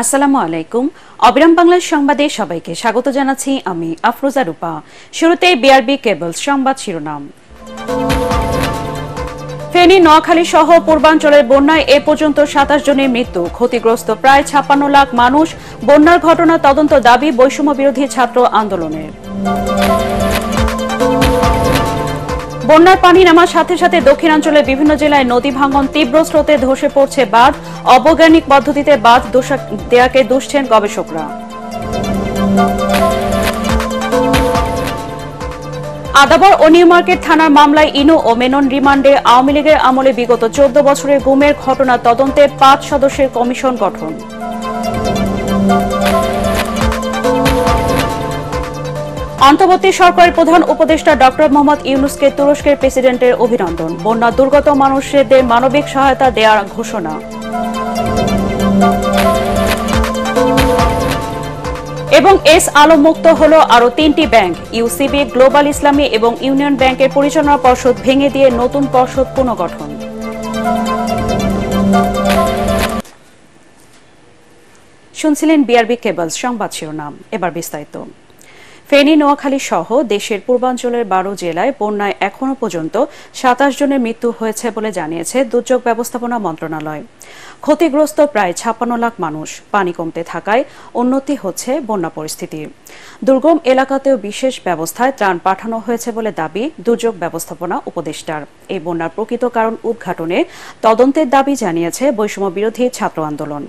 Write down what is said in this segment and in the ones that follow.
আসসালামু আলাইকুম। অবিরাম বাংলার সংবাদে সবাইকে স্বাগত জানাচ্ছি আমি আফরোজা রূপা। শুরুতেই বিআরবি কেবলস সংবাদ শিরোনাম। ফেনী, নোয়াখালী সহ পূর্বাঞ্চলের বন্যায় এ পর্যন্ত ২৭ জনের মৃত্যু, ক্ষতিগ্রস্ত প্রায় ৫৬ লাখ মানুষ। বন্যার ঘটনা তদন্ত দাবি বৈষম্য বিরোধী ছাত্র আন্দোলনের। বন্যার পানি নামার সাথে সাথে দক্ষিণাঞ্চলের বিভিন্ন জেলায় নদী ভাঙন, তীব্র স্রোতে ধসে পড়ছে বাঁধ, অবৈজ্ঞানিক পদ্ধতিতে বাঁধ দেয়াকে দুষছেন গবেষকরা। আদাবর ও নিউ মার্কেট থানার মামলায় ইনু ও মেনন রিমান্ডে, আওয়ামী লীগের আমলে বিগত ১৪ বছরের গুমের ঘটনা তদন্তে ৫ সদস্যের কমিশন গঠন। অন্তর্বর্তী সরকারের প্রধান উপদেষ্টা ডক্টর মোহাম্মদ ইউনূসকে তুরস্কের প্রেসিডেন্টের অভিনন্দন, বন্যা দুর্গত মানুষদের মানবিক সহায়তা দেওয়ার ঘোষণা। এবং এস আলম মুক্ত হল আরও ৩টি ব্যাংক, ইউসিবি, গ্লোবাল ইসলামী এবং ইউনিয়ন ব্যাংকের পরিচালনা পর্ষদ ভেঙে দিয়ে নতুন পর্ষদ পুনর্গঠন। শুনছিলেন বিআরবি কেবলস সংবাদ শিরোনাম, এবার বিস্তারিত। ফেনী, নোয়াখালী সহ দেশের পূর্বাঞ্চলের ১২ জেলায় বন্যায় এখনও পর্যন্ত ২৭ জনের মৃত্যু হয়েছে বলে জানিয়েছে দুর্যোগ ব্যবস্থাপনা মন্ত্রণালয়। ক্ষতিগ্রস্ত প্রায় ৫৬ লাখ মানুষ। পানি কমতে থাকায় উন্নতি হচ্ছে বন্যা পরিস্থিতি। দুর্গম এলাকাতেও বিশেষ ব্যবস্থায় ত্রাণ পাঠানো হয়েছে বলে দাবি দুর্যোগ ব্যবস্থাপনা উপদেষ্টার। এই বন্যার প্রকৃত কারণ উদ্ঘাটনে তদন্তের দাবি জানিয়েছে বৈষম্য বিরোধী ছাত্র আন্দোলন।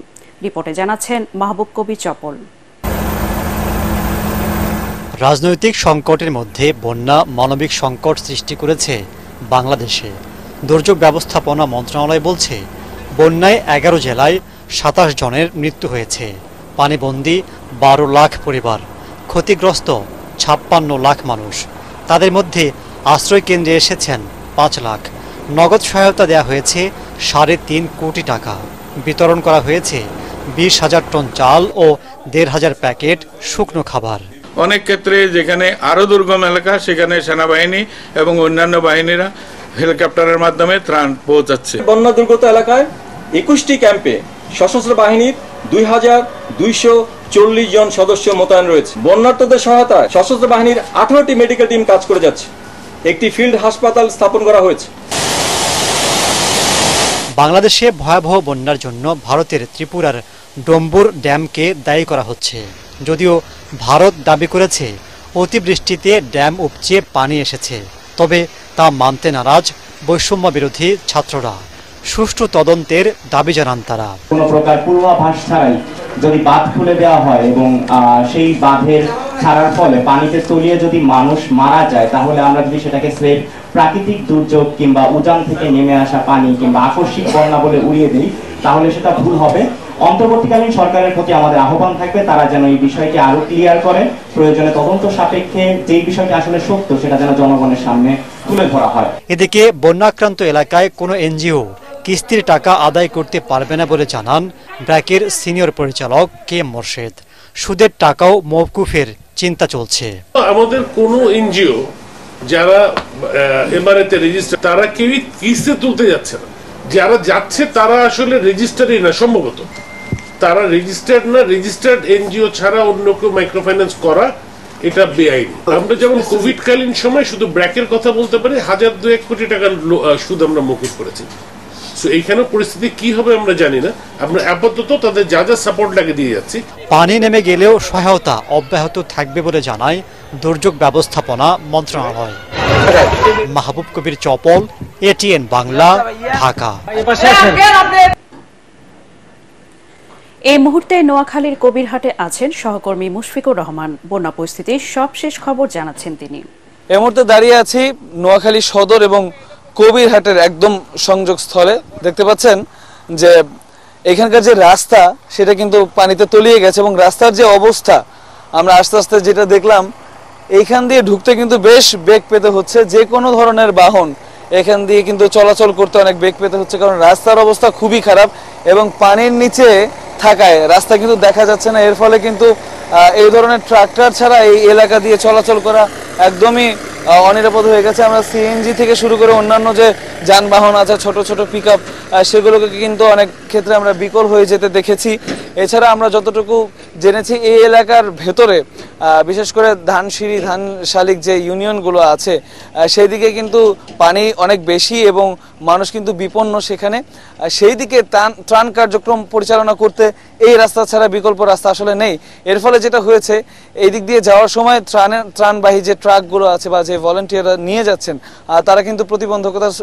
রিপোর্টে জানাচ্ছেন মাহবুব কবির চপল। রাজনৈতিক সংকটের মধ্যে বন্যা মানবিক সংকট সৃষ্টি করেছে বাংলাদেশে। দুর্যোগ ব্যবস্থাপনা মন্ত্রণালয় বলছে, বন্যায় ১১ জেলায় ২৭ জনের মৃত্যু হয়েছে। পানিবন্দী ১২ লাখ পরিবার, ক্ষতিগ্রস্ত ৫৬ লাখ মানুষ। তাদের মধ্যে আশ্রয় কেন্দ্রে এসেছেন ৫ লাখ। নগদ সহায়তা দেওয়া হয়েছে ৩.৫ কোটি টাকা। বিতরণ করা হয়েছে ২০,০০০ টন চাল ও ১,৫০০ প্যাকেট শুকনো খাবার। অনেক ক্ষেত্রে যেখানে আরও দুর্গম এলাকা, সেখানে সেনাবাহিনী এবং অন্যান্য বাহিনীরা হেলিকপ্টারের মাধ্যমে ত্রাণ পৌঁছাচ্ছে। বন্যা দুর্গত এলাকায় ২১টি ক্যাম্পে সশস্ত্র বাহিনীর ২,২৪০ জন সদস্য মোতায়েন রয়েছে। বন্যার্তদের সহায়তায় সশস্ত্র বাহিনীর ১৮টি মেডিকেল টিম কাজ করে যাচ্ছে। একটি ফিল্ড হাসপাতাল স্থাপন করা হয়েছে। বাংলাদেশে ভয়াবহ বন্যার জন্য ভারতের ত্রিপুরার ডম্বুর ড্যামকে দায়ী করা হচ্ছে। যদিও ভারত দাবি করেছে অতিবৃষ্টিতে ড্যাম উপচে পানি এসেছে, তবে তা মানতে নারাজ বৈষম্য বিরোধী ছাত্ররা। সুষ্ঠু তদন্তের দাবি জানান তারা। কোনো প্রকার পূর্বাভাস ছাড়াই যদি বাঁধ খুলে দেওয়া হয় এবং সেই বাঁধের ছাড়ার ফলে পানিতে তলিয়ে যদি মানুষ মারা যায়, তাহলে আমরা যদি সেটাকে স্রেফ প্রাকৃতিক দুর্যোগ কিংবা উজান থেকে নেমে আসা পানি কিংবা আকস্মিক বন্যা বলে উড়িয়ে দিই, তাহলে সেটা ভুল হবে। অন্তর্বর্তীকালীন সরকারের প্রতি আমাদের আহ্বান থাকবে, তারা যেন এই বিষয়টি আরো ক্লিয়ার করে, প্রয়োজনে তদন্ত সাপেক্ষে যেই বিষয়টি আসলে সত্য সেটা যেন জনগণের সামনে তুলে ধরা হয়। এদিকে বন্যাক্রান্ত এলাকায় কোনো এনজিও কিস্তির টাকা আদায় করতে পারবে না বলে জানান ব্র্যাকের সিনিয়র পরিচালক কে মোর্শেদ। সুদের টাকাও মওকুফের চিন্তা চলছে। আমাদের কোনো এনজিও যারা এমআরএতে রেজিস্টার, তারা কেউই কিস্তি তুলতে যাচ্ছে না। যারা যাচ্ছে তারা আসলে রেজিস্টারই না, সম্ভবত তারা রেজিস্টার্ড না। রেজিস্টার্ড এনজিও ছাড়া অন্য কেউ মাইক্রোফাইন্যান্স করা এটা বেআইনি। আমরা যেমন কোভিড কালীন সময় শুধু ব্র্যাকের কথা বলতে পারি, ১,০০০-২,১ কোটি টাকার সুদ আমরা মকুব করেছি। এইখানে পরিস্থিতি কি হবে আমরা জানি না। আমরা আপাতত তাদের যা যা সাপোর্ট লাগে দিয়ে যাচ্ছি। পানি নেমে গেলেও সহায়তা অব্যাহত থাকবে বলে জানায় দুর্যোগ ব্যবস্থাপনা মন্ত্রণালয়। মাহবুব কবির চপল, এটিএন বাংলা, ঢাকা। এই মুহূর্তে নোয়াখালীর কবিরহাটে আছেন সহকর্মী মুশফিকুর রহমান। বন্যা পরিস্থিতির সবশেষ খবর জানাচ্ছেন তিনি। এই মুহূর্তে দাঁড়িয়ে আছি নোয়াখালী সদর এবং কবিরহাটের একদম সংযোগ স্থলে। দেখতে পাচ্ছেন যে এখানকার যে রাস্তা সেটা কিন্তু পানিতে তলিয়ে গেছে এবং রাস্তার যে অবস্থা আমরা আস্তে আস্তে যেটা দেখলাম, এইখান দিয়ে ঢুকতে কিন্তু বেশ বেগ পেতে হচ্ছে। যে কোনো ধরনের বাহন এখান দিয়ে কিন্তু চলাচল করতে অনেক বেগ পেতে হচ্ছে, কারণ রাস্তার অবস্থা খুবই খারাপ এবং পানির নিচে থাকায় রাস্তা কিন্তু দেখা যাচ্ছে না। এর ফলে কিন্তু এই ধরনের ট্রাক্টর ছাড়া এই এলাকা দিয়ে চলাচল করা একদমই অনিরাপদ হয়ে গেছে। আমরা সিএনজি থেকে শুরু করে অন্যান্য যে যানবাহন আছে, ছোট ছোট পিকআপ, সেগুলোকে কিন্তু অনেক ক্ষেত্রে আমরা বিকল হয়ে যেতে দেখেছি। এছাড়া আমরা যতটুকু জেনেছি এই এলাকার ভেতরে বিশেষ করে ধানসিঁড়ি, ধানশালিক যে ইউনিয়নগুলো আছে সেই দিকে কিন্তু পানি অনেক বেশি এবং মানুষ কিন্তু বিপন্ন সেখানে। সেই দিকে ত্রাণ কার্যক্রম পরিচালনা করতে এই রাস্তা ছাড়া বিকল্প রাস্তা আসলে নেই। এর ফলে যেটা হয়েছে, এই দিক দিয়ে যাওয়ার সময় ত্রাণবাহী যে ট্রাকগুলো আছে বা যে ভলান্টিয়াররা নিয়ে যাচ্ছেন তারা কিন্তু প্রতিবন্ধকতার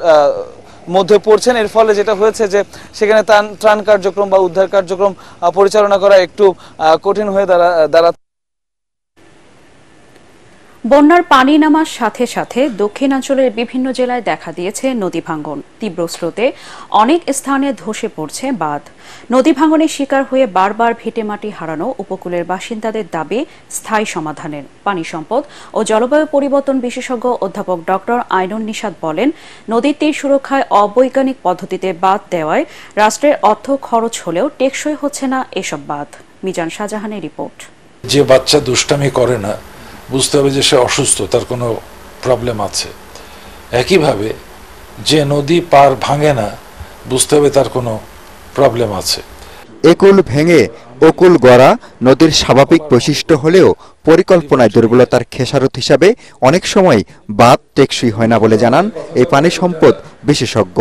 মধ্যে পড়ছেন। এর ফলে যেটা হয়েছে যে সেখানে ত্রাণ কার্যক্রম বা উদ্ধার কার্যক্রম পরিচালনা করা একটু কঠিন হয়ে দাঁড়াচ্ছে। বন্যার পানি নামার সাথে সাথে দক্ষিণাঞ্চলের বিভিন্ন জেলায় দেখা দিয়েছে নদী ভাঙন। তীব্র স্রোতে অনেক স্থানে ধসে পড়ছে বাঁধ। নদী ভাঙনের শিকার হয়ে বারবার ভিটেমাটি হারানো উপকূলের বাসিন্দাদের দাবি স্থায়ী সমাধানের। পানি সম্পদ ও জলবায়ু পরিবর্তন বিশেষজ্ঞ অধ্যাপক ডক্টর আইনুন নিশাত বলেন, নদীর তীর সুরক্ষায় অবৈজ্ঞানিক পদ্ধতিতে বাঁধ দেওয়ায় রাষ্ট্রের অর্থ খরচ হলেও টেকসই হচ্ছে না এসব বাঁধ। মিজান শাহজাহানের রিপোর্ট। যে বাচ্চা দুষ্টামি করে না, বুঝতে হবে যে সে অসুস্থ, তার কোনো প্রবলেম আছে। একইভাবে যে নদী পার ভাঙে না, বুঝতে হবে তার কোনো প্রবলেম আছে। একুল ভেঙে অকুল গড়া নদীর স্বাভাবিক বৈশিষ্ট্য হলেও পরিকল্পনায় দুর্বলতার খেসারত হিসাবে অনেক সময় বাঁধ টেকসই হয় না বলে জানান এই পানি সম্পদ বিশেষজ্ঞ।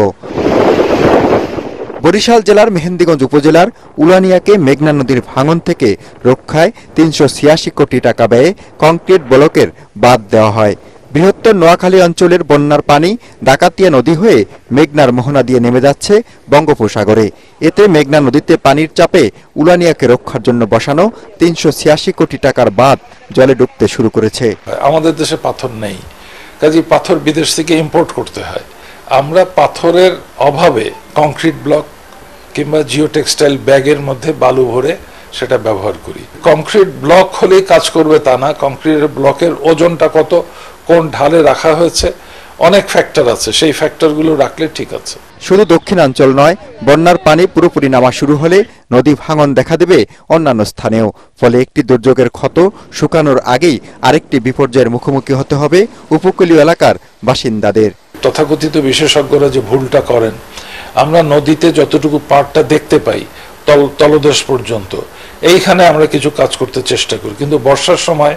বরিশাল জেলার মেহেন্দিগঞ্জ উপজেলার উলানিয়াকে মেঘনা নদীর ভাঙন থেকে রক্ষায় ৩৮৬ কোটি টাকা ব্যয়ে কংক্রিট ব্লকের বাঁধ দেওয়া হয়। বৃহত্তর নোয়াখালী অঞ্চলের বন্যার পানি ডাকাতিয়া নদী হয়ে মেঘনার মোহনা দিয়ে নেমে যাচ্ছে বঙ্গোপসাগরে। এতে মেঘনা নদীতে পানির চাপে উলানিয়াকে রক্ষার জন্য বসানো ৩৮৬ কোটি টাকার বাঁধ জলে ডুবতে শুরু করেছে। আমাদের দেশে পাথর নেই, কাজেই পাথর বিদেশ থেকে ইম্পোর্ট করতে হয়। আমরা পাথরের অভাবে কংক্রিট ব্লক কিংবা জিও টেক্সটাইল ব্যাগের মধ্যে বালু ভরে সেটা ব্যবহার করি। কংক্রিট ব্লক হলেই কাজ করবে তা না। কংক্রিট ব্লকের ওজনটা কত, কোন ঢালে রাখা হয়েছে, অনেক ফ্যাক্টর আছে, সেই ফ্যাক্টরগুলো রাখলে ঠিক আছে। শুধু দক্ষিণাঞ্চল নয়, বন্যার পানি পুরোপুরি নামা শুরু হলে নদী ভাঙন দেখা দেবে অন্যান্য স্থানেও। ফলে একটি দুর্যোগের ক্ষত শুকানোর আগেই আরেকটি বিপর্যয়ের মুখোমুখি হতে হবে উপকূলীয় এলাকার বাসিন্দাদের। তথাকথিত বিশেষজ্ঞরা যে ভুলটা করেন, আমরা নদীতে যতটুকু পাড়টা দেখতে পাই তলদেশ পর্যন্ত, এইখানে আমরা কিছু কাজ করতে চেষ্টা করি, কিন্তু বর্ষার সময়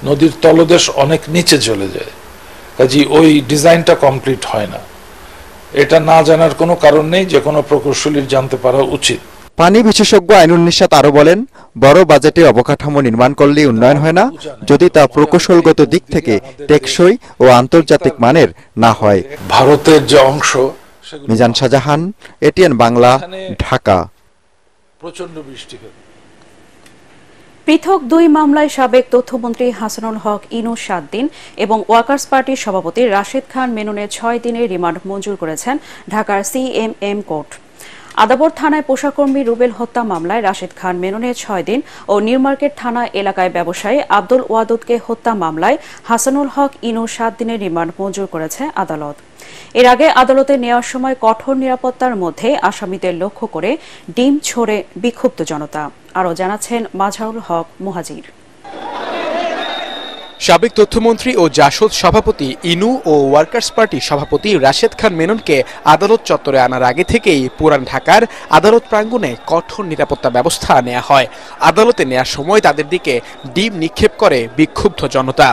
নদীর তলদেশ অনেক নিচে চলে যায়, কাজে ওই ডিজাইনটা কমপ্লিট হয় না। এটা না জানার কোনো কারণ নেই, যে কোনো প্রকৌশলীর জানতে পারা উচিত। পানি বিশেষজ্ঞ আইনুন নিশাত আরো বলেন, বড় বাজেটে অবকাঠামো নির্মাণ করলে উন্নয়ন হয় না যদি তা প্রকৌশলগত দিক থেকে টেকসই ও আন্তর্জাতিক মানের না হয়। ভারতের যে অংশ, মিজান শাহজাহান, এটিএন বাংলা, ঢাকা। প্রচন্ড বৃষ্টি হয়। পৃথক দুই মামলায় সাবেক তথ্যমন্ত্রী হাসানুল হক ইনু 7 দিন এবং ওয়ার্কার্স পার্টির সভাপতি রাশেদ খান মেননের 6 দিনের রিমান্ড মঞ্জুর করেছেন ঢাকার সিএমএম কোর্ট। আদাবর থানায় পোশাককর্মী রুবেল হত্যা মামলায় রাশেদ খান মেননের 6 দিন ও নিউ মার্কেট থানা এলাকায় ব্যবসায়ী আব্দুল ওয়াদুদকে হত্যা মামলায় হাসানুল হক ইনু 7 দিনের রিমান্ড মঞ্জুর করেছে আদালত। এর আগে আদালতে নেওয়ার সময় কঠোর নিরাপত্তার মধ্যে আসামিদের লক্ষ্য করে ডিম ছোড়ে বিক্ষুব্ধ জনতা। আরও জানাচ্ছেন মাজহারুল হক মুহাজির। সাবেক তথ্যমন্ত্রী ও জাসদ সভাপতি ইনু ও ওয়ার্কার্স পার্টি সভাপতি রাশেদ খান মেননকে আদালত চত্বরে আনার আগে থেকেই পুরান ঢাকার আদালত প্রাঙ্গণে কঠোর নিরাপত্তা ব্যবস্থা নেওয়া হয়। আদালতে নেওয়ার সময় তাদের দিকে ডিম নিক্ষেপ করে বিক্ষুব্ধ জনতা।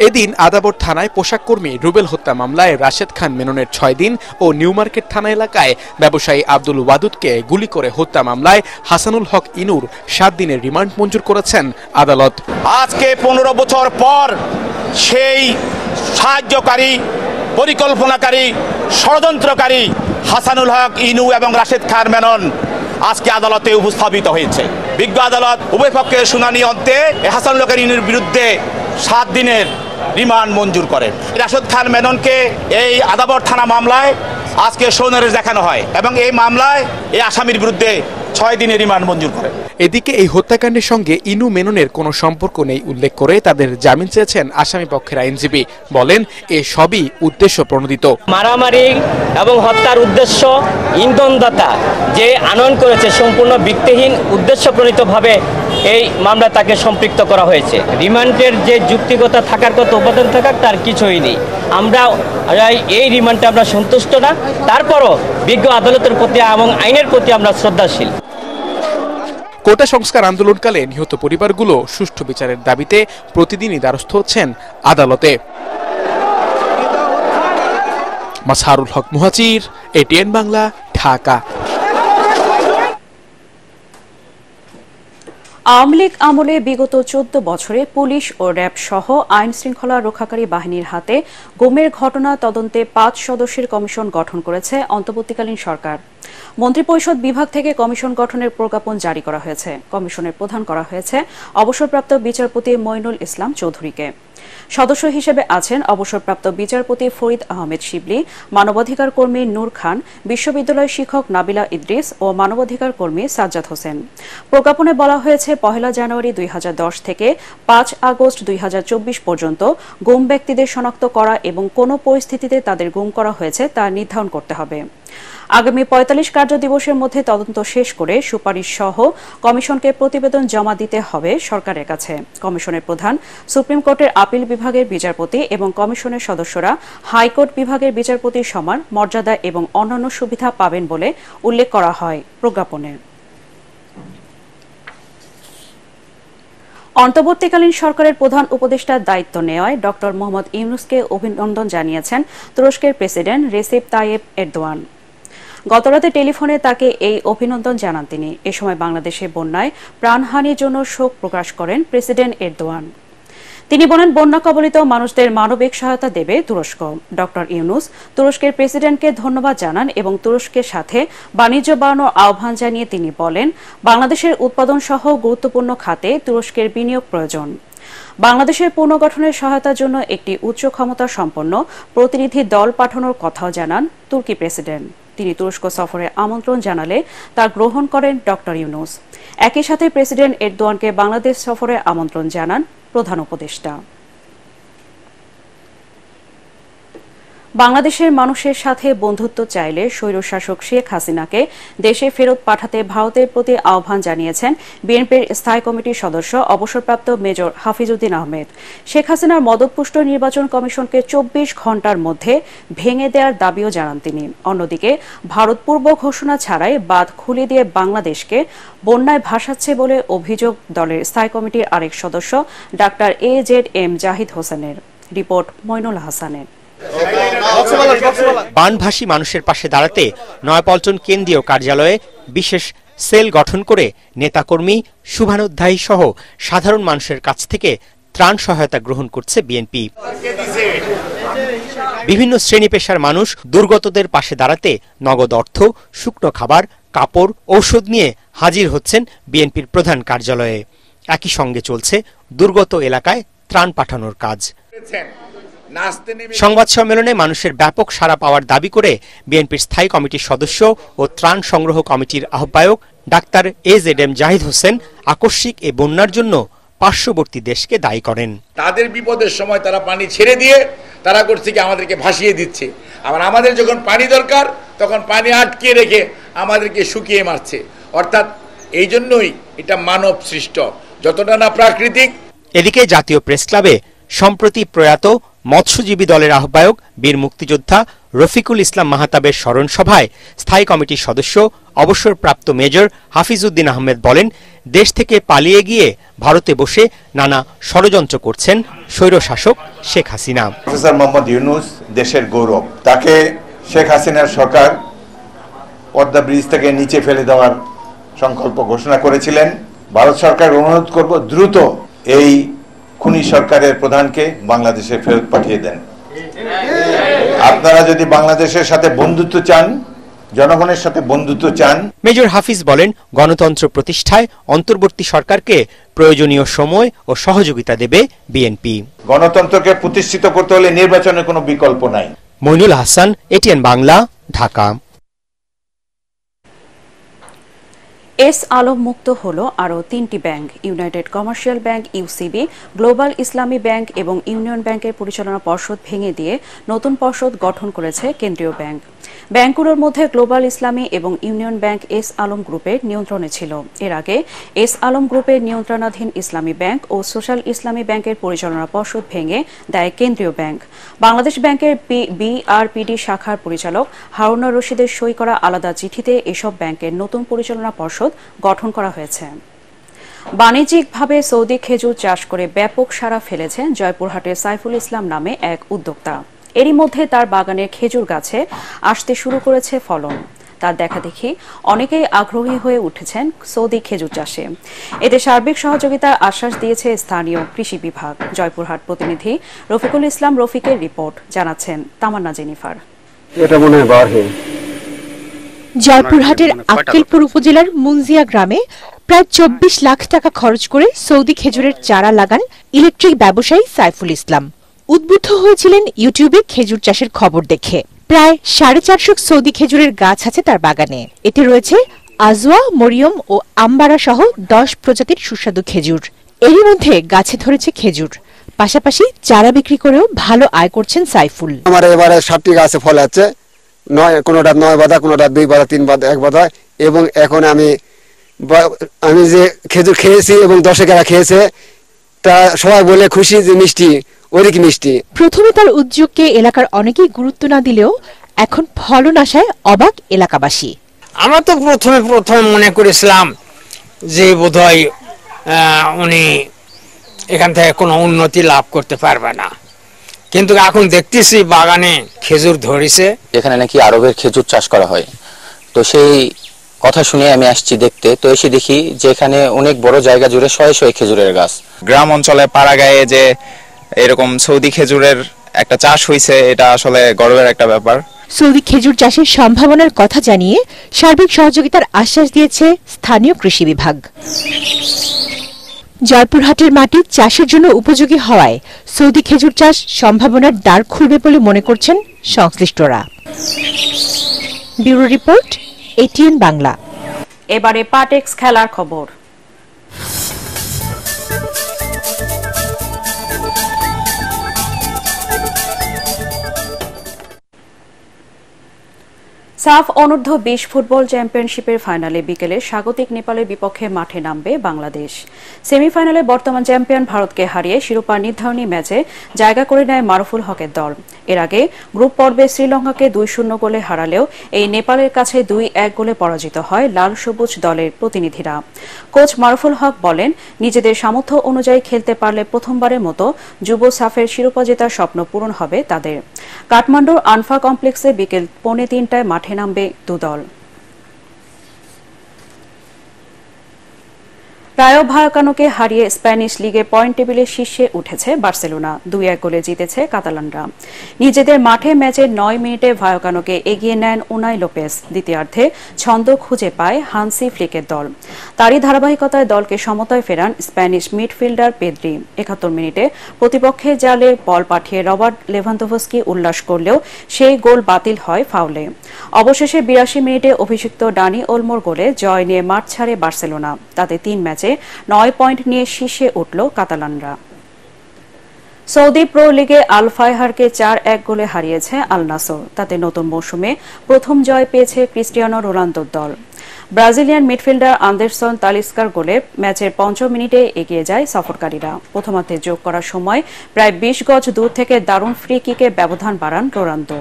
এদিন আদাবর থানায় পোশাককর্মী রুবেল হত্যা মামলায় রাশেদ খান মেননের 6 দিন ও নিউ মার্কেট থানা এলাকায় ব্যবসায়ী আব্দুল ওয়াদুদকে গুলি করে হত্যা মামলায় হাসানুল হক ইনুর 7 দিনের রিমান্ড মঞ্জুর করেছেন আদালত। আজকে 15 বছর পর সেই সাহায্যকারী, পরিকল্পনাকারী, ষড়যন্ত্রকারী হাসানুল হক ইনু এবং রাশেদ খান মেনন আজকে আদালতে উপস্থাপিত হয়েছে। বিজ্ঞ আদালত উভয় পক্ষের শুনানি অন্তে হাসানুল হক ইনুর বিরুদ্ধে 7 দিনের রিমান্ড মঞ্জুর করে। রাশেদ খান মেননকে এই আদাবর থানা মামলায় আজকে সৌনারেজ দেখানো হয় এবং এই মামলায় এই আসামির বিরুদ্ধে 6 দিনের রিমান্ড মঞ্জুর করে। এদিকে এই হত্যাকাণ্ডের সঙ্গে ইনু মেননের কোনো সম্পর্ক নেই উল্লেখ করে তাদের জামিন চেয়েছেন আসামি পক্ষের আইনজীবী। বলেন, এ সবই উদ্দেশ্য প্রণোদিত। মারামারি এবং হত্যার উদ্দেশ্য ইন্ধনদাতা যে আনয়ন করেছে সম্পূর্ণ ভিত্তিহীন উদ্দেশ্য প্রণীতভাবে এই মামলা তাকে সম্পৃক্ত করা হয়েছে। রিমান্ডের যে যুক্তিগতা থাকার কথা উপাদান থাকার তার কিছুই নেই। আমরা এই রিমান্ডে আমরা সন্তুষ্ট না, তারপরও বিজ্ঞ আদালতের প্রতি এবং আইনের প্রতি আমরা শ্রদ্ধাশীল। কোটা সংস্কার আন্দোলনকালে নিহত পরিবারগুলো সুষ্ঠু বিচারের দাবিতে প্রতিদিনই দ্বারস্থ হচ্ছেন আদালতে। মাসহারুল হক মুহাজির, এটিএন বাংলা, ঢাকা। আওয়ামী লীগ আমলে বিগত 14 বছরে পুলিশ ও র্যাব সহ আইন শৃঙ্খলা রক্ষাকারী বাহিনীর হাতে গুমের ঘটনা তদন্তে 5 সদস্যের কমিশন গঠন করেছে অন্তর্বর্তীকালীন সরকার। মন্ত্রিপরিষদ বিভাগ থেকে কমিশন গঠনের প্রজ্ঞাপন জারি করা হয়েছে। কমিশনের প্রধান করা হয়েছে অবসরপ্রাপ্ত বিচারপতি মইনুল ইসলাম চৌধুরীকে। সদস্য হিসেবে আছেন অবসরপ্রাপ্ত বিচারপতি ফরিদ আহমেদ শিবলি, মানবাধিকার কর্মী নূর খান, বিশ্ববিদ্যালয় শিক্ষক নাবিলা ইদ্রিস ও মানবাধিকার কর্মী সাজ্জাদ হোসেন। প্রজ্ঞাপনে বলা হয়েছে 1 জানুয়ারি 2010 থেকে 5 আগস্ট 2024 পর্যন্ত গুম ব্যক্তিদের শনাক্ত করা এবং কোন পরিস্থিতিতে তাদের গুম করা হয়েছে তা নির্ধারণ করতে হবে। আগামী 45 কার্য দিবসের মধ্যে তদন্ত শেষ করে সুপারিশ সহ কমিশনকে প্রতিবেদন জমা দিতে হবে সরকারের কাছে। কমিশনের প্রধান সুপ্রিম কোর্টের আপিল বিভাগের বিচারপতি এবং কমিশনের সদস্যরা হাইকোর্ট বিভাগের বিচারপতির সমান মর্যাদা এবং অন্যান্য সুবিধা পাবেন বলে উল্লেখ করা হয় প্রজ্ঞাপনে। অন্তর্বর্তীকালীন সরকারের প্রধান উপদেষ্টার দায়িত্ব নেওয়ায় ড. মোহাম্মদ ইউনূসকে অভিনন্দন জানিয়েছেন তুরস্কের প্রেসিডেন্ট রেসেপ তাইয়েপ এরদোয়ান। গতরাতে টেলিফোনে তাকে এই অভিনন্দন জানান তিনি। এ সময় বাংলাদেশে বন্যায় প্রাণহানির জন্য শোক প্রকাশ করেন প্রেসিডেন্ট এরদোয়ান। তিনি বলেন, বন্যা কবলিত মানুষদের মানবিক সহায়তা দেবে তুরস্ক। ড. ইউনূস তুরস্কের প্রেসিডেন্টকে ধন্যবাদ জানান এবং তুরস্কের সাথে বাণিজ্য বাড়ানোর আহ্বান জানিয়ে তিনি বলেন, বাংলাদেশের উৎপাদন সহ গুরুত্বপূর্ণ খাতে তুরস্কের বিনিয়োগ প্রয়োজন। বাংলাদেশের পুনর্গঠনের সহায়তার জন্য একটি উচ্চ ক্ষমতা সম্পন্ন প্রতিনিধি দল পাঠানোর কথাও জানান তুর্কি প্রেসিডেন্ট। তিনি তুরস্ক সফরে আমন্ত্রণ জানালে তা গ্রহণ করেন ড. ইউনূস। একই সাথে প্রেসিডেন্ট এরদোয়ানকে বাংলাদেশ সফরে আমন্ত্রণ জানান প্রধান উপদেষ্টা। বাংলাদেশের মানুষের সাথে বন্ধুত্ব চাইলে স্বৈরশাসক শেখ হাসিনাকে দেশে ফেরত পাঠাতে ভারতের প্রতি আহ্বান জানিয়েছেন বিএনপির স্থায়ী কমিটির সদস্য অবসরপ্রাপ্ত মেজর হাফিজউদ্দিন আহমেদ। শেখ হাসিনার মদতপুষ্ট নির্বাচন কমিশনকে 24 ঘণ্টার মধ্যে ভেঙে দেওয়ার দাবিও জানান তিনি। অন্যদিকে ভারত পূর্ব ঘোষণা ছাড়াই বাঁধ খুলে দিয়ে বাংলাদেশকে বন্যায় ভাসাচ্ছে বলে অভিযোগ দলের স্থায়ী কমিটির আরেক সদস্য ডাক্তার AZM জাহিদ হোসেনের। রিপোর্ট মইনুল হাসানের। বানভাসী মানুষের পাশে দাঁড়াতে নয়াপল্টন কেন্দ্রীয় কার্যালয়ে বিশেষ সেল গঠন করে নেতাকর্মী, শুভানুধ্যায়ী সহ সাধারণ মানুষের কাছ থেকে ত্রাণ সহায়তা গ্রহণ করছে বিএনপি। বিভিন্ন শ্রেণী পেশার মানুষ দুর্গতদের পাশে দাঁড়াতে নগদ অর্থ, শুকনো খাবার, কাপড়, ঔষধ নিয়ে হাজির হচ্ছেন বিএনপির প্রধান কার্যালয়ে। একই সঙ্গে চলছে দুর্গত এলাকায় ত্রাণ পাঠানোর কাজ। সংবাদ সম্মেলনে মানুষের ব্যাপক সাড়া পাওয়ার দাবি করে বিএনপির স্থায়ী কমিটির সদস্য ও ত্রাণ সংগ্রহ কমিটির আহ্বায়ক ডাক্তার AZM জাহিদ হোসেন আকস্মিক এই বন্যার জন্য পার্শ্ববর্তী দেশকে দায়ী করেন। তাদের বিপদের সময় তারা পানি ছেড়ে দিয়ে তারা করছে কি আমাদেরকে ভাসিয়ে দিচ্ছে, আবার আমাদের যখন পানি দরকার তখন পানি আটকে রেখে আমাদেরকে শুকিয়ে মারছে। অর্থাৎ এই জন্যই এটা মানব সৃষ্ট, যতটা না প্রাকৃতিক। এদিকে জাতীয় প্রেস ক্লাবে সম্প্রতি প্রয়াত মৎস্যজীবী দলের আহ্বায়ক বীর মুক্তিযোদ্ধা রফিকুল ইসলাম মাহতাবের স্মরণ সভায় স্থায়ী কমিটির সদস্য অবসরপ্রাপ্ত মেজর হাফিজউদ্দিন আহমেদ বলেন, দেশ থেকে পালিয়ে গিয়ে ভারতে বসে নানা ষড়যন্ত্র করছেন স্বৈরশাসক শেখ হাসিনা। প্রফেসর মোহাম্মদ ইউনূস দেশের গৌরব, তাকে শেখ হাসিনার সরকার পদ্মা ব্রিজ থেকে নিচে ফেলে দেওয়ার সংকল্প ঘোষণা করেছিলেন। ভারত সরকার অনুরোধ করব দ্রুত এই খুনি সরকারের প্রধানকে বাংলাদেশে ফেরত পাঠিয়ে দেন। আপনারা যদি বাংলাদেশের সাথে বন্ধুত্ব চান, জনগণের সাথে বন্ধুত্ব চান। মেজর হাফিজ বলেন, গণতন্ত্র প্রতিষ্ঠায় অন্তর্বর্তী সরকারকে প্রয়োজনীয় সময় ও সহযোগিতা দেবে বিএনপি। গণতন্ত্রকে প্রতিষ্ঠিত করতে হলে নির্বাচনের কোনো বিকল্প নাই। মইনুল হাসান, এটিএন বাংলা, ঢাকা। এস আলম মুক্ত হলো আরও 3টি bank. United commercial bank UCB, global ইসলামী ব্যাংক এবং ইউনিয়ন ব্যাংকের পরিচালনা পর্ষদ ভেঙে দিয়ে নতুন পর্ষদ গঠন করেছে কেন্দ্রীয় ব্যাংক। ব্যাংকগুলোর মধ্যে গ্লোবাল ইসলামী এবং ইউনিয়ন ব্যাংক এস আলম গ্রুপের নিয়ন্ত্রণে ছিল। এর আগে এস আলম গ্রুপের নিয়ন্ত্রণাধীন ইসলামী ব্যাংক ও সোশ্যাল ইসলামী ব্যাংকের পরিচালনা পর্ষদ ভেঙে দেয় কেন্দ্রীয় ব্যাংক। বাংলাদেশ ব্যাংকের বিআরপিডি শাখার পরিচালক হারুনুর রশিদের সই করা আলাদা চিঠিতে এসব ব্যাংকের নতুন পরিচালনা পর্ষদ গঠন করা হয়েছে। বাণিজ্যিকভাবে সৌদি খেজুর চাষ করে ব্যাপক সাড়া ফেলেছেন জয়পুরহাটের সাইফুল ইসলাম নামে এক উদ্যোক্তা। এরই মধ্যে তার বাগানের খেজুর গাছে আসতে শুরু করেছে ফলন। তার দেখাদেখি অনেকেই আগ্রহী হয়ে উঠেছেন সৌদি খেজুর চাষে। এতে সার্বিক সহযোগিতার আশ্বাস দিয়েছে স্থানীয় কৃষি বিভাগ। জয়পুরহাট প্রতিনিধি রফিকুল ইসলাম রফিকের রিপোর্ট, জানাচ্ছেন তামান্না জেনিফার। জয়পুরহাটের আক্কেলপুর উপজেলার মুনজিয়া গ্রামে প্রায় ২৪ লাখ টাকা খরচ করে সৌদি খেজুরের চারা লাগান ইলেকট্রিক ব্যবসায়ী সাইফুল ইসলাম। উদ্বুদ্ধ হয়েছিলেন ইউটিউবে খেজুর চাষের খবর দেখে। প্রায় 450 সৌদি খেজুরের গাছ আছে তার বাগানে। এতে রয়েছে আজওয়া, মরিয়ম ও আম্বারা সহ 10 প্রজাতির সুস্বাদু খেজুর। এরই মধ্যে গাছে ধরেছে খেজুর, পাশাপাশি চারা বিক্রি করেও ভালো আয় করছেন সাইফুল। আমার এবারে 60টি গাছে ফল আছে, কোনোটা 9 বাদা, কোনোটা 2 বাদা, 3 বাদা, 1 বাদা। এবং এখন আমি যে খেজুর খেয়েছি এবং দর্শকেরা খেয়েছে, তা সবাই বলে খুশি যে মিষ্টি, ওইদিকে মিষ্টি। প্রথমে তার উদ্যোগকে এলাকার অনেকেই গুরুত্ব না দিলেও এখন ফলন আসায় অবাক এলাকাবাসী। আমরা তো প্রথমে মনে করেছিলাম যে বোধহয় উনি এখান থেকে কোনো উন্নতি লাভ করতে পারবে না, কিন্তু এখন দেখতেছি বাগানে খেজুর ধরেছে। এখানে নাকি আরবের খেজুর চাষ করা হয়, তো সেই কথা শুনে আমি আসছি দেখতে। তো এসে দেখি যে এখানে অনেক বড় জায়গা জুড়ে শয়ে শয়ে খেজুরের গাছ। গ্রাম অঞ্চলে পাড়াগায়ে যে এরকম সৌদি খেজুরের একটা চাষ হয়েছে, এটা আসলে গর্বের একটা ব্যাপার। সৌদি খেজুর চাষের সম্ভাবনার কথা জানিয়ে সার্বিক সহযোগিতার আশ্বাস দিয়েছে স্থানীয় কৃষি বিভাগ। জয়পুরহাটের মাটি চাষের জন্য উপযোগী হওয়ায় সৌদি খেজুর চাষ সম্ভাবনার দ্বার খুলবে বলে মনে করছেন সংশ্লিষ্টরা। Bureau report, ATN Bangla. এবারে পাটেক্স খেলার খবর। সাফ অনূর্ধ্ব 20 ফুটবল চ্যাম্পিয়নশিপের ফাইনালে বিকেলে স্বাগতিক নেপালের বিপক্ষে মাঠে নামবে বাংলাদেশ। সেমিফাইনালে বর্তমান চ্যাম্পিয়ন ভারতকে হারিয়ে শিরোপা নির্ধারণী ম্যাচে জায়গা করে নেয় মারুফুল হকের দল। এর আগে গ্রুপ পর্বে শ্রীলঙ্কাকে 2-0 গোলে হারালেও এই নেপালের কাছে 2-1 গোলে পরাজিত হয় লাল সবুজ দলের প্রতিনিধিরা। কোচ মারুফুল হক বলেন, নিজেদের সামর্থ্য অনুযায়ী খেলতে পারলে প্রথমবারের মতো যুব সাফের শিরোপা জেতার স্বপ্ন পূরণ হবে তাদের। কাঠমান্ডুর আনফা কমপ্লেক্সে বিকেল 2:45 মাঠে নামবে দুদল। রায়ো ভায়াকানোকে হারিয়ে স্প্যানিশ লিগে পয়েন্ট টেবিলের শীর্ষে উঠেছে বার্সেলোনা। 2-1 গোলে জিতেছে কাতালানরা। নিজেদের মাঠে ম্যাচের 9 মিনিটে ভায়াকানোকে এগিয়ে নেন উনাই লোপেস। দ্বিতীয়ার্ধে ছন্দ খুঁজে পায় হানসি ফ্লিকের দল। তারই ধারাবাহিকতায় দলকে সমতায় ফেরান স্প্যানিশ মিডফিল্ডার পেদ্রি। 71 মিনিটে প্রতিপক্ষের জালে বল পাঠিয়ে রবার্ট লেভানদোভস্কি উল্লাস করলেও সেই গোল বাতিল হয় ফাউলে। অবশেষে 82 মিনিটে অভিষিক্ত ডানি ওলমোর গোলে জয় নিয়ে মাঠ ছাড়ে বার্সেলোনা। তাতে 3 ম্যাচে 9 পয়েন্ট নিয়ে শীর্ষে উঠল কাতালানরা। সৌদি প্রো লিগে আল ফায়হারকে 4-1 গোলে হারিয়েছে আল নাসর। তাতে নতুন মৌসুমে প্রথম জয় পেয়েছে ক্রিস্টিয়ানো রোনালদোর দল। ব্রাজিলিয়ান মিডফিল্ডার আন্ডারসন তালিস্কার গোলে ম্যাচের 5 মিনিটে এগিয়ে যায় সফরকারীরা। প্রথমার্ধে যোগ করার সময় প্রায় 20 গজ দূর থেকে দারুণ ফ্রি কিকে ব্যবধান বাড়ান রোনালদো।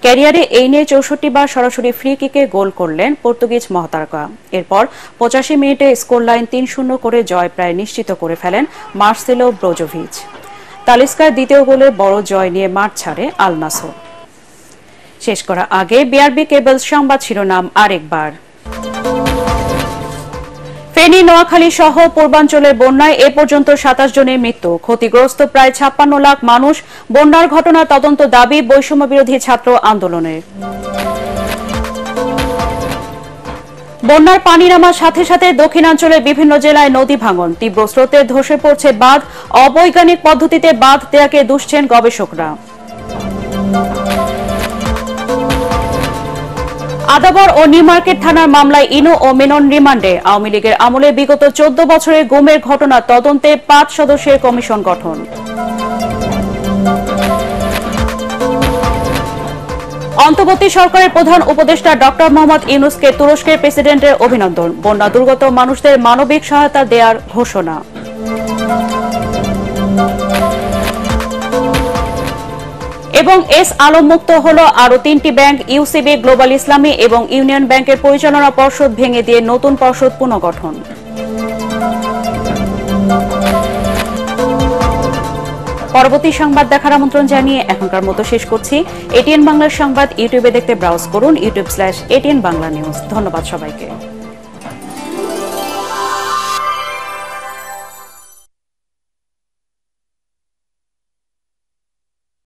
ক্যারিয়ারে এই নিয়ে 64 বার সরাসরি ফ্রি কিকে গোল করলেন পর্তুগিজ মহাতারকা। এরপর 85 মিনিটে স্কোর লাইন 3-0 করে জয় প্রায় নিশ্চিত করে ফেলেন মার্সেলো ব্রোজোভিচ। তালিস্কার দ্বিতীয় গোলে বড় জয় নিয়ে মাঠ ছাড়ে আল নাসর। শেষ করার আগে বিআরবি কেবলস সংবাদ শিরোনাম আরেকবার। ফেনী, নোয়াখালী সহ পূর্বাঞ্চলের বন্যায় এ পর্যন্ত 27 জনের মৃত্যু। ক্ষতিগ্রস্ত প্রায় 56 লাখ মানুষ। বন্যার ঘটনার তদন্ত দাবি বৈষম্য বিরোধী ছাত্র আন্দোলনের। বন্যার পানি নামার সাথে সাথে দক্ষিণাঞ্চলের বিভিন্ন জেলায় নদী ভাঙন। তীব্র স্রোতে ধসে পড়ছে বাঁধ। অবৈজ্ঞানিক পদ্ধতিতে বাঁধ দেয়াকে দুষছেন গবেষকরা। আদাবর ও নিউ মার্কেট থানার মামলায় ইনু ও মেনন রিমান্ডে। আওয়ামী লীগের আমলে বিগত 14 বছরের গুমের ঘটনা তদন্তে 5 সদস্যের কমিশন গঠন। অন্তর্বর্তী সরকারের প্রধান উপদেষ্টা ডক্টর মোহাম্মদ ইউনূসকে তুরস্কের প্রেসিডেন্টের অভিনন্দন, বন্যা দুর্গত মানুষদের মানবিক সহায়তা দেওয়ার ঘোষণা। এবং এস আলম মুক্ত হলো আরো 3টি ব্যাংক, ইউসিবি, গ্লোবাল ইসলামী এবং ইউনিয়ন ব্যাংকের পরিচালনা পর্ষদ ভেঙে দিয়ে নতুন পর্ষদ পুনর্গঠন। পরবর্তী সংবাদ দেখার আমন্ত্রণ জানিয়ে এখনকার মতো শেষ করছি। এটিএন বাংলার সংবাদ ইউটিউবে দেখতে ব্রাউজ করুন youtube.com/ATN Bangla News। ধন্যবাদ সবাইকে।